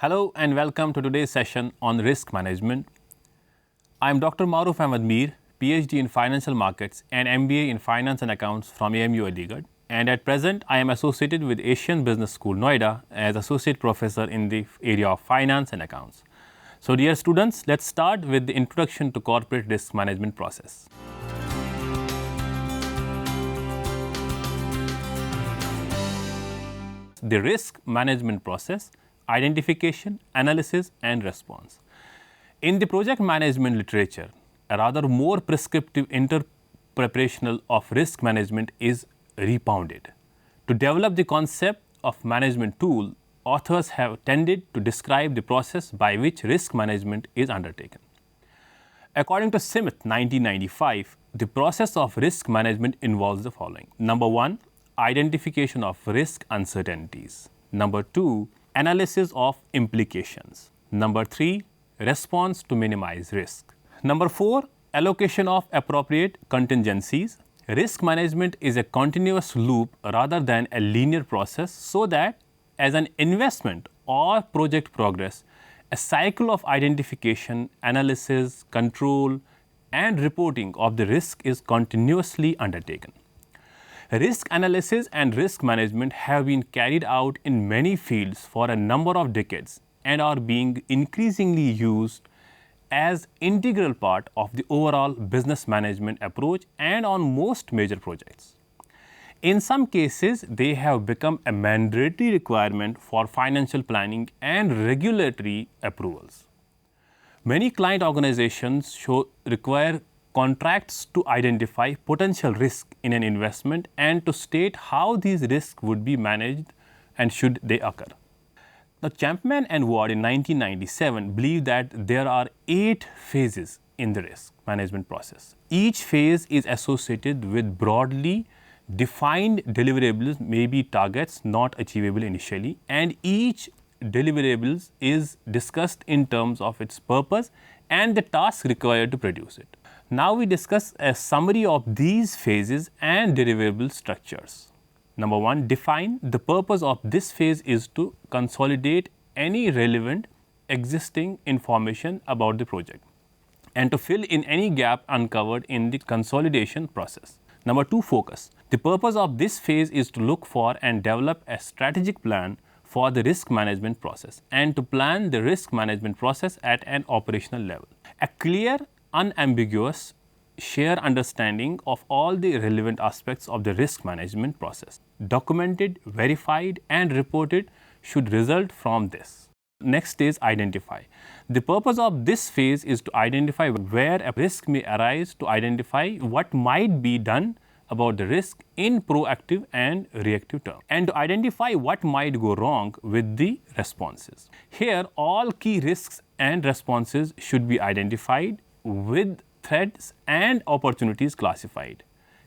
Hello and welcome to today's session on risk management. I am Dr. Maruf Ahmed Mir, PhD in Financial Markets and MBA in Finance and Accounts from AMU Aligarh, and at present I am associated with Asian Business School, Noida as Associate Professor in the area of Finance and Accounts. So dear students, let's start with the introduction to corporate risk management process. The risk management process: identification, analysis and response. In the project management literature, a rather more prescriptive interpretation of risk management is propounded. To develop the concept of management tool, authors have tended to describe the process by which risk management is undertaken. According to Smith 1995, the process of risk management involves the following. Number 1, identification of risk uncertainties. Number 2, analysis of implications. Number 3, response to minimize risk. Number 4, allocation of appropriate contingencies. Risk management is a continuous loop rather than a linear process, so that as an investment or project progress, a cycle of identification, analysis, control and reporting of the risk is continuously undertaken. Risk analysis and risk management have been carried out in many fields for a number of decades and are being increasingly used as integral part of the overall business management approach and on most major projects. In some cases, they have become a mandatory requirement for financial planning and regulatory approvals. Many client organizations require contracts to identify potential risk in an investment and to state how these risks would be managed and should they occur. Now, Champman and Ward in 1997 believe that there are 8 phases in the risk management process. Each phase is associated with broadly defined deliverables, maybe targets not achievable initially, and each deliverables is discussed in terms of its purpose and the task required to produce it. Now we discuss a summary of these phases and deliverable structures. Number 1, define. The purpose of this phase is to consolidate any relevant existing information about the project and to fill in any gap uncovered in the consolidation process. Number 2, focus. The purpose of this phase is to look for and develop a strategic plan for the risk management process and to plan the risk management process at an operational level. A clear, unambiguous, shared understanding of all the relevant aspects of the risk management process, documented, verified and reported, should result from this. Next is identify. The purpose of this phase is to identify where a risk may arise, to identify what might be done about the risk in proactive and reactive terms, and to identify what might go wrong with the responses. Here, all key risks and responses should be identified with threats and opportunities classified,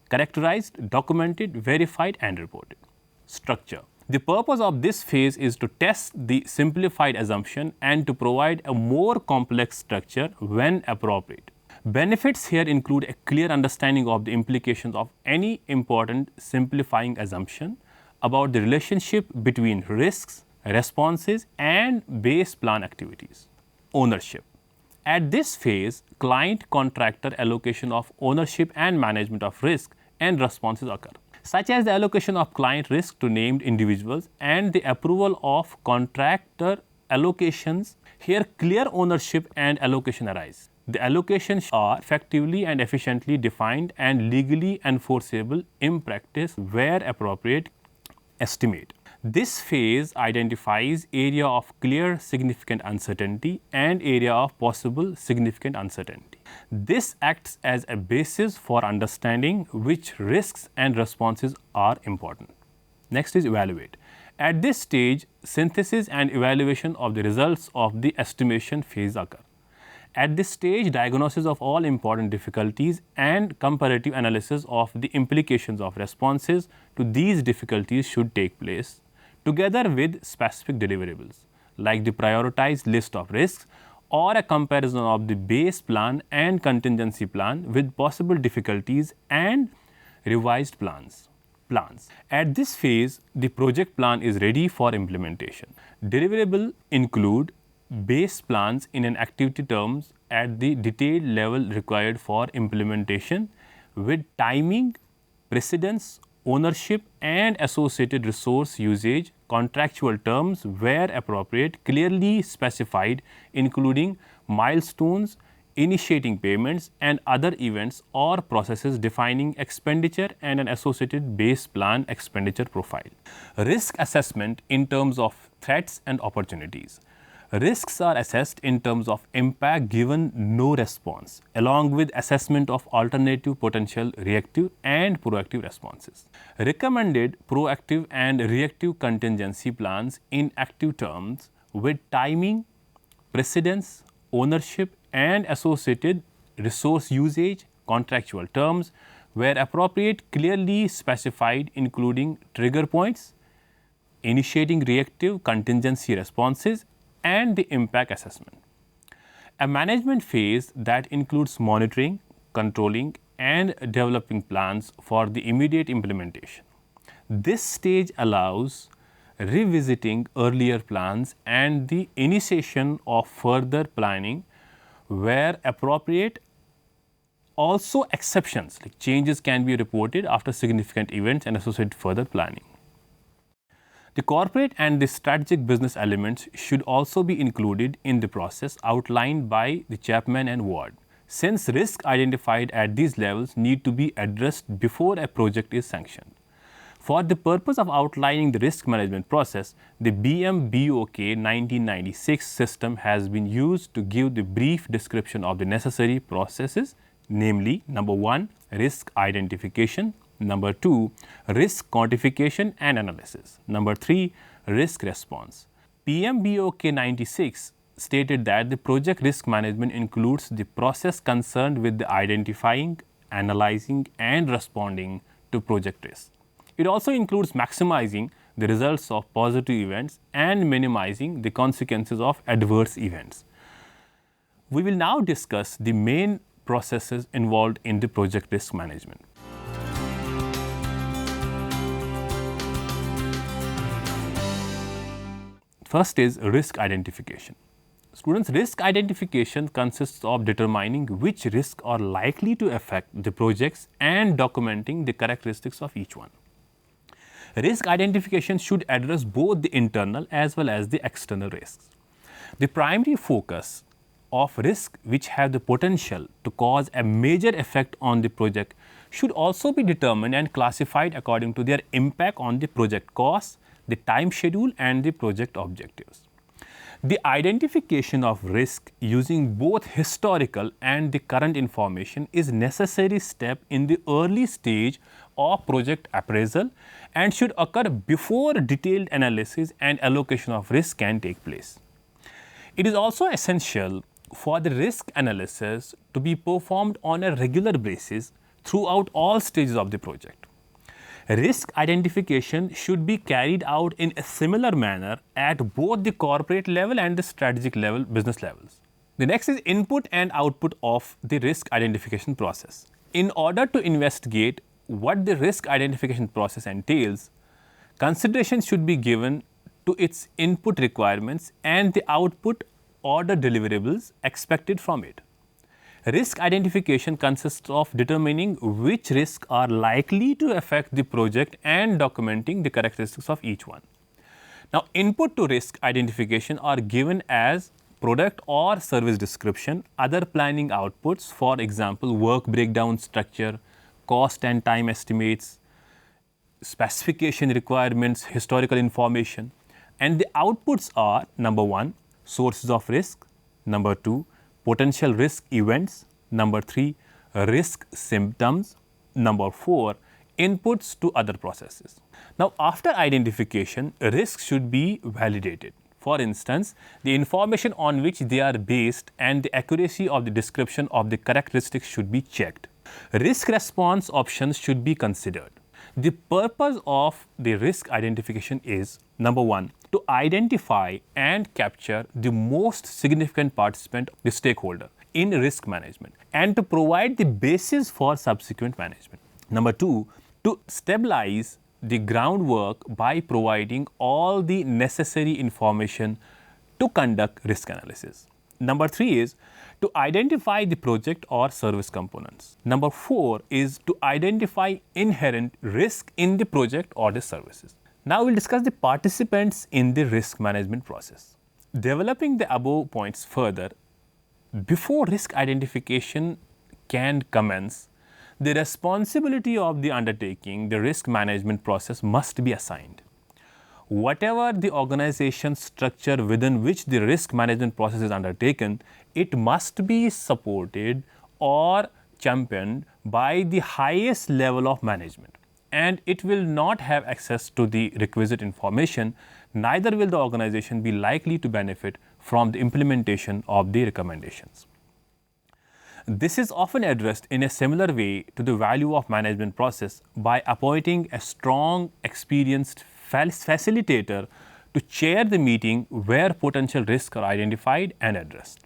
characterized, documented, verified and reported. Structure. The purpose of this phase is to test the simplified assumption and to provide a more complex structure when appropriate. Benefits here include a clear understanding of the implications of any important simplifying assumption about the relationship between risks, responses and base plan activities. Ownership. At this phase, client-contractor allocation of ownership and management of risk and responses occur. such as the allocation of client risk to named individuals and the approval of contractor allocations. Here, clear ownership and allocation arise. The allocations are effectively and efficiently defined and legally enforceable in practice where appropriate. Estimate. This phase identifies area of clear significant uncertainty and area of possible significant uncertainty. This acts as a basis for understanding which risks and responses are important. Next is evaluate. At this stage, synthesis and evaluation of the results of the estimation phase occur. At this stage, diagnosis of all important difficulties and comparative analysis of the implications of responses to these difficulties should take place, together with specific deliverables, like the prioritized list of risks or a comparison of the base plan and contingency plan with possible difficulties and revised plans. At this phase, the project plan is ready for implementation. Deliverables include base plans in an activity terms at the detailed level required for implementation with timing, precedence, ownership and associated resource usage, contractual terms where appropriate, clearly specified, including milestones, initiating payments and other events or processes defining expenditure and an associated base plan expenditure profile. Risk assessment in terms of threats and opportunities. Risks are assessed in terms of impact given no response, along with assessment of alternative potential reactive and proactive responses. Recommended proactive and reactive contingency plans in active terms with timing, precedence, ownership and associated resource usage, contractual terms where appropriate, clearly specified, including trigger points, initiating reactive contingency responses and the impact assessment. A management phase that includes monitoring, controlling and developing plans for the immediate implementation. This stage allows revisiting earlier plans and the initiation of further planning where appropriate. Also exceptions like changes can be reported after significant events and associated further planning. The corporate and the strategic business elements should also be included in the process outlined by the Chapman and Ward, since risks identified at these levels need to be addressed before a project is sanctioned. For the purpose of outlining the risk management process, the BMBOK 1996 system has been used to give the brief description of the necessary processes, namely number 1, risk identification, number 2, risk quantification and analysis, number 3, risk response. PMBOK 96 stated that the project risk management includes the process concerned with the identifying, analyzing and responding to project risk. It also includes maximizing the results of positive events and minimizing the consequences of adverse events. We will now discuss the main processes involved in the project risk management. First is risk identification. Students, risk identification consists of determining which risks are likely to affect the projects and documenting the characteristics of each one. Risk identification should address both the internal as well as the external risks. The primary focus of risks which have the potential to cause a major effect on the project should also be determined and classified according to their impact on the project costs, the time schedule and the project objectives. The identification of risk using both historical and the current information is a necessary step in the early stage of project appraisal and should occur before detailed analysis and allocation of risk can take place. It is also essential for the risk analysis to be performed on a regular basis throughout all stages of the project. Risk identification should be carried out in a similar manner at both the corporate level and the strategic level, business levels. The next is input and output of the risk identification process. In order to investigate what the risk identification process entails, consideration should be given to its input requirements and the output or the deliverables expected from it. Risk identification consists of determining which risks are likely to affect the project and documenting the characteristics of each one. Now, input to risk identification are given as product or service description, other planning outputs, for example, work breakdown structure, cost and time estimates, specification requirements, historical information. And the outputs are number 1, sources of risk, number 2, potential risk events, number 3, risk symptoms, number 4, inputs to other processes. Now, after identification, risks should be validated. For instance, the information on which they are based and the accuracy of the description of the characteristics should be checked. Risk response options should be considered. The purpose of the risk identification is, number 1, to identify and capture the most significant participant, the stakeholder, in risk management, and to provide the basis for subsequent management. Number 2, to stabilize the groundwork by providing all the necessary information to conduct risk analysis. Number 3 is to identify the project or service components. Number 4 is to identify inherent risk in the project or the services. Now we'll discuss the participants in the risk management process. Developing the above points further, before risk identification can commence, the responsibility of the undertaking, the risk management process, must be assigned. Whatever the organization structure within which the risk management process is undertaken, it must be supported or championed by the highest level of management, and it will not have access to the requisite information, neither will the organization be likely to benefit from the implementation of the recommendations. This is often addressed in a similar way to the value of management process by appointing a strong, experienced facilitator to chair the meeting where potential risks are identified and addressed.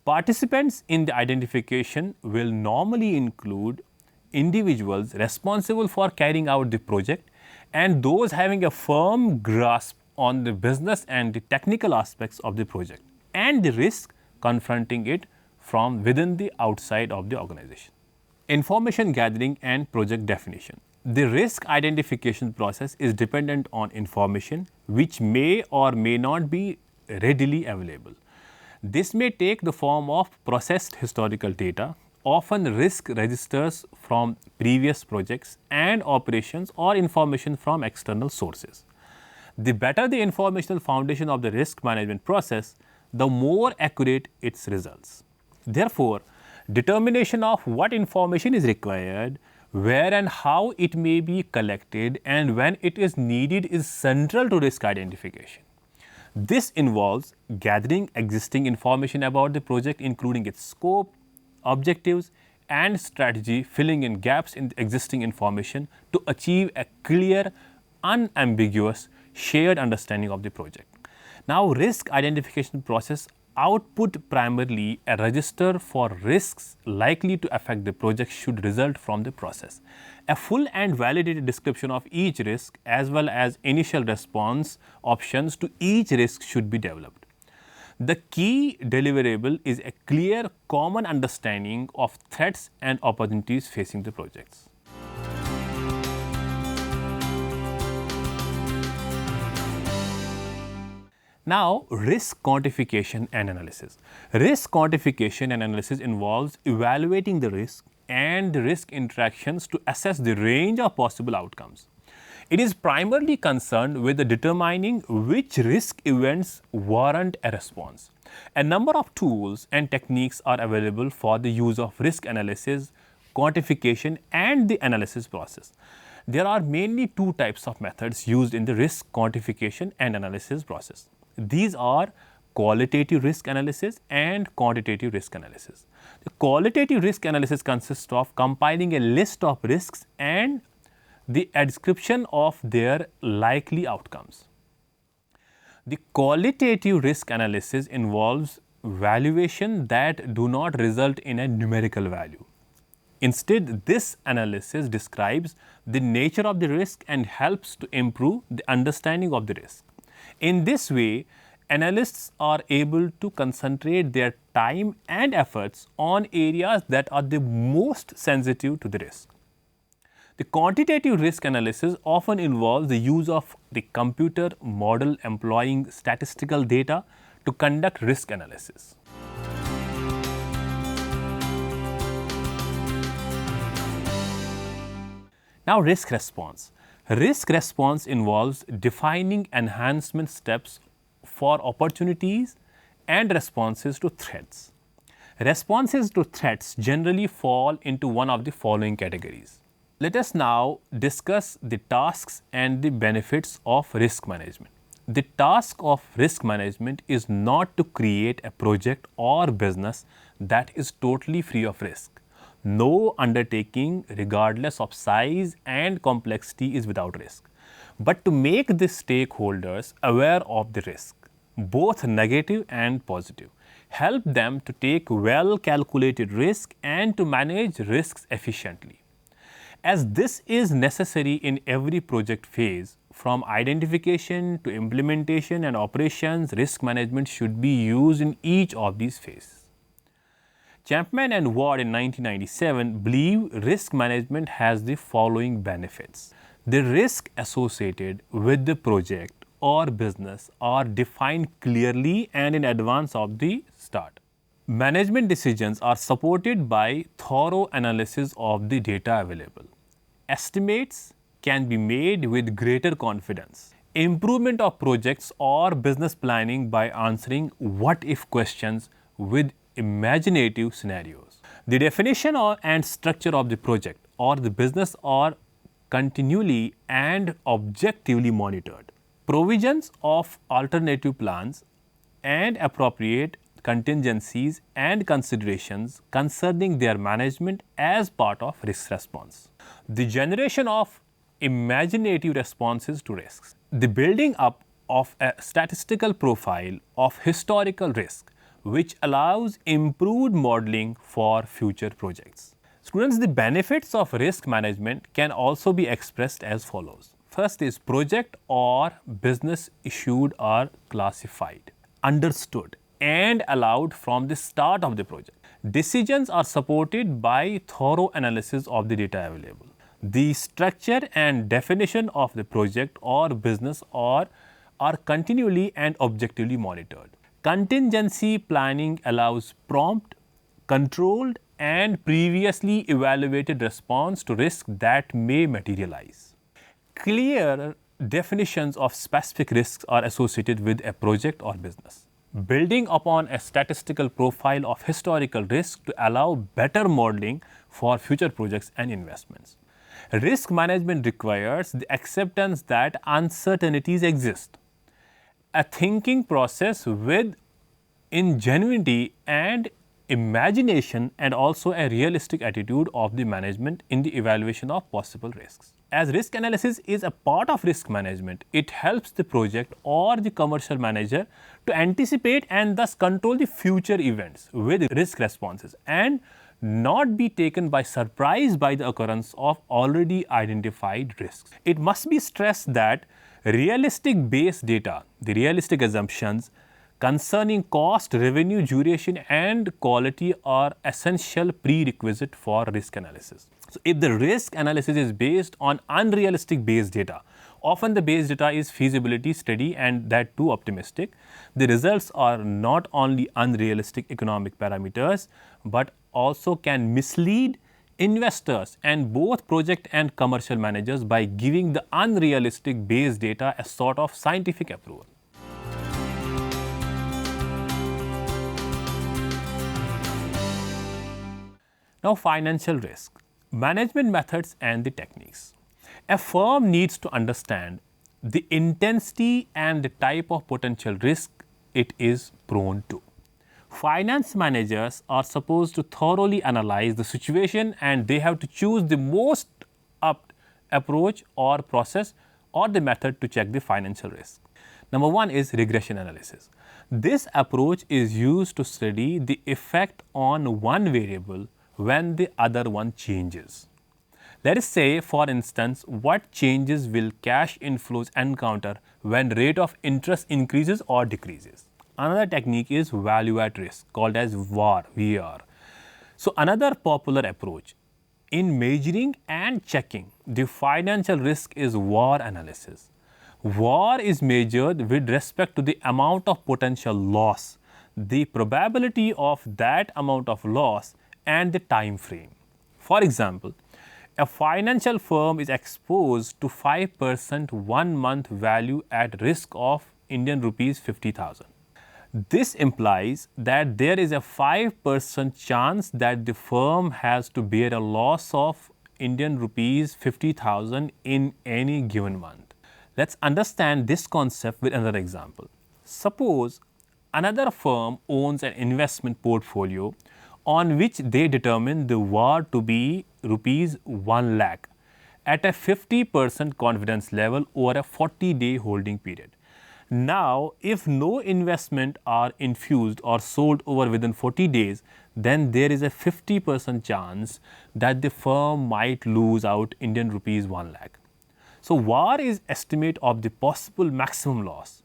Participants in the identification will normally include individuals responsible for carrying out the project and those having a firm grasp on the business and the technical aspects of the project and the risk confronting it from within the outside of the organization. Information gathering and project definition. The risk identification process is dependent on information which may or may not be readily available. This may take the form of processed historical data, often risk registers from previous projects and operations, or information from external sources. The better the informational foundation of the risk management process, the more accurate its results. Therefore, determination of what information is required, where and how it may be collected, and when it is needed is central to risk identification. This involves gathering existing information about the project, including its scope, objectives, and strategy, filling in gaps in the existing information to achieve a clear, unambiguous, shared understanding of the project. Now, risk identification process output primarily a register for risks likely to affect the project should result from the process. A full and validated description of each risk as well as initial response options to each risk should be developed. The key deliverable is a clear common understanding of threats and opportunities facing the projects. Now, risk quantification and analysis. Risk quantification and analysis involves evaluating the risk and the risk interactions to assess the range of possible outcomes. It is primarily concerned with determining which risk events warrant a response. A number of tools and techniques are available for the use of risk analysis, quantification, and the analysis process. There are mainly two types of methods used in the risk quantification and analysis process. These are qualitative risk analysis and quantitative risk analysis. The qualitative risk analysis consists of compiling a list of risks and the description of their likely outcomes. The qualitative risk analysis involves valuation that do not result in a numerical value. Instead, this analysis describes the nature of the risk and helps to improve the understanding of the risk. In this way, analysts are able to concentrate their time and efforts on areas that are the most sensitive to the risk. The quantitative risk analysis often involves the use of the computer model employing statistical data to conduct risk analysis. Now, risk response. Risk response involves defining enhancement steps for opportunities and responses to threats. Responses to threats generally fall into one of the following categories. Let us now discuss the tasks and the benefits of risk management. The task of risk management is not to create a project or business that is totally free of risk. No undertaking, regardless of size and complexity, is without risk, but to make the stakeholders aware of the risk, both negative and positive, help them to take well calculated risk and to manage risks efficiently. As this is necessary in every project phase, from identification to implementation and operations, risk management should be used in each of these phases. Champman and Ward in 1997 believe risk management has the following benefits. The risk associated with the project or business are defined clearly and in advance of the start. Management decisions are supported by thorough analysis of the data available. Estimates can be made with greater confidence. Improvement of projects or business planning by answering what-if questions with imaginative scenarios. The definition and structure of the project or the business are continually and objectively monitored. Provisions of alternative plans and appropriate contingencies and considerations concerning their management as part of risk response. The generation of imaginative responses to risks. The building up of a statistical profile of historical risk which allows improved modeling for future projects. Students, the benefits of risk management can also be expressed as follows. First is project or business issued or classified, understood and allowed from the start of the project. Decisions are supported by thorough analysis of the data available. The structure and definition of the project or business are continually and objectively monitored. Contingency planning allows prompt, controlled and previously evaluated response to risk that may materialize. Clear definitions of specific risks are associated with a project or business. Building upon a statistical profile of historical risk to allow better modeling for future projects and investments. Risk management requires the acceptance that uncertainties exist. A thinking process with ingenuity and imagination and also a realistic attitude of the management in the evaluation of possible risks. As risk analysis is a part of risk management, it helps the project or the commercial manager to anticipate and thus control the future events with risk responses and not be taken by surprise by the occurrence of already identified risks. It must be stressed that realistic base data, the realistic assumptions concerning cost, revenue, duration and quality are essential prerequisite for risk analysis. So, if the risk analysis is based on unrealistic base data, often the base data is feasibility study and that too optimistic, the results are not only unrealistic economic parameters, but also can mislead investors and both project and commercial managers by giving the unrealistic base data a sort of scientific approval. Now, financial risk, management methods and the techniques. A firm needs to understand the intensity and the type of potential risk it is prone to. Finance managers are supposed to thoroughly analyze the situation and they have to choose the most apt approach or process or the method to check the financial risk. Number one is regression analysis. This approach is used to study the effect on one variable when the other one changes. Let us say, for instance, what changes will cash inflows encounter when rate of interest increases or decreases. Another technique is value at risk, called as VAR. So another popular approach in measuring and checking the financial risk is VAR analysis. VAR is measured with respect to the amount of potential loss, the probability of that amount of loss, and the time frame. For example, a financial firm is exposed to 5% 1 month value at risk of Indian rupees 50,000. This implies that there is a 5% chance that the firm has to bear a loss of Indian rupees 50,000 in any given month. Let's understand this concept with another example. Suppose another firm owns an investment portfolio on which they determine the VAR to be rupees 1 lakh at a 50% confidence level over a 40-day holding period. Now, if no investment are infused or sold over within 40 days, then there is a 50% chance that the firm might lose out Indian rupees 1 lakh. So, VAR is estimate of the possible maximum loss.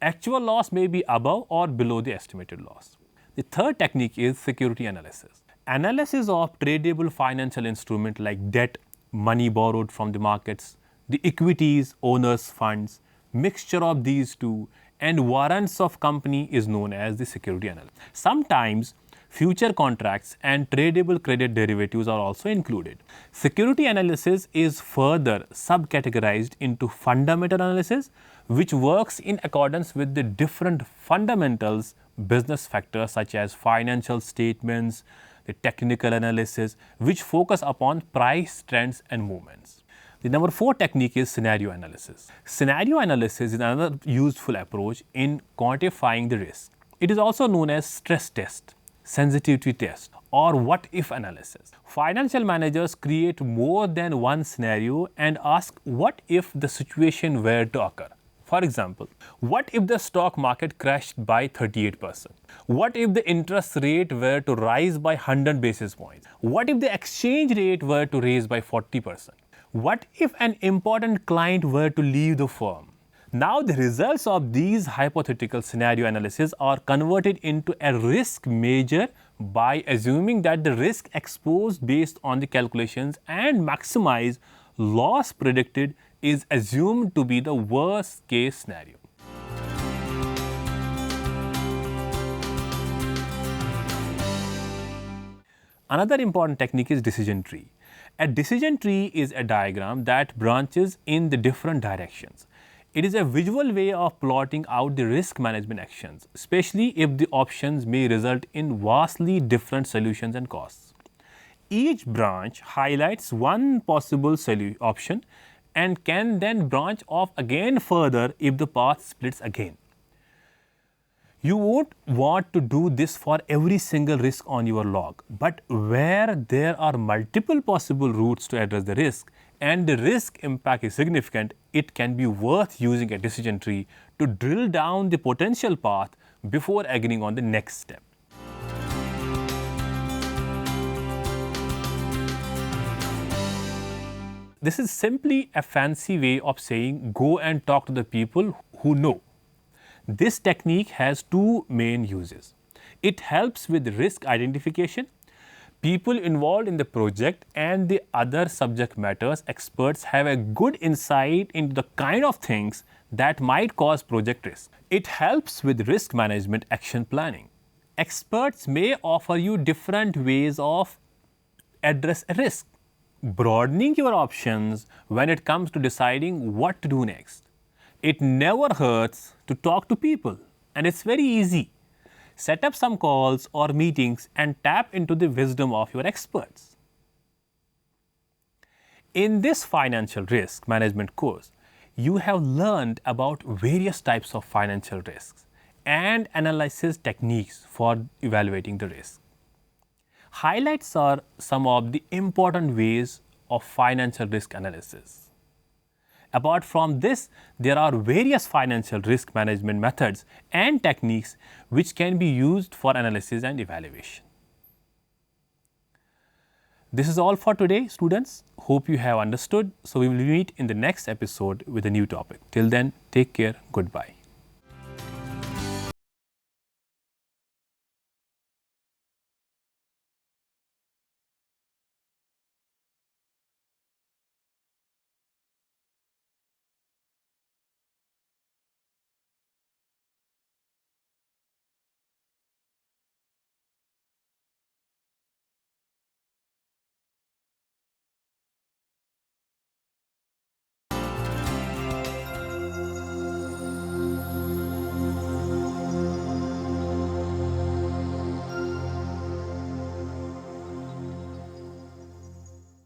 Actual loss may be above or below the estimated loss. The third technique is security analysis. Analysis of tradable financial instruments like debt, money borrowed from the markets, the equities, owners' funds, mixture of these two, and warrants of company is known as the security analysis. Sometimes future contracts and tradable credit derivatives are also included. Security analysis is further subcategorized into fundamental analysis, which works in accordance with the different fundamentals business factors such as financial statements, the technical analysis, which focus upon price trends and movements. The number 4 technique is scenario analysis. Scenario analysis is another useful approach in quantifying the risk. It is also known as stress test, sensitivity test, or what if analysis. Financial managers create more than one scenario and ask what if the situation were to occur. For example, what if the stock market crashed by 38%? What if the interest rate were to rise by 100 basis points? What if the exchange rate were to raise by 40%? What if an important client were to leave the firm? Now the results of these hypothetical scenario analysis are converted into a risk measure by assuming that the risk exposed based on the calculations and maximize loss predicted is assumed to be the worst case scenario. Another important technique is decision tree. A decision tree is a diagram that branches in the different directions. It is a visual way of plotting out the risk management actions, especially if the options may result in vastly different solutions and costs. Each branch highlights one possible option and can then branch off again further if the path splits again. You won't want to do this for every single risk on your log, but where there are multiple possible routes to address the risk and the risk impact is significant, it can be worth using a decision tree to drill down the potential path before agreeing on the next step. This is simply a fancy way of saying go and talk to the people who know. This technique has two main uses. It helps with risk identification. People involved in the project and the other subject matters experts have a good insight into the kind of things that might cause project risk. It helps with risk management action planning. Experts may offer you different ways of address a risk, broadening your options when it comes to deciding what to do next. It never hurts to talk to people, and it's very easy. Set up some calls or meetings and tap into the wisdom of your experts. In this financial risk management course, you have learned about various types of financial risks and analysis techniques for evaluating the risk. Highlights are some of the important ways of financial risk analysis. Apart from this, there are various financial risk management methods and techniques which can be used for analysis and evaluation. This is all for today, students. Hope you have understood. So we will meet in the next episode with a new topic. Till then, take care. Goodbye.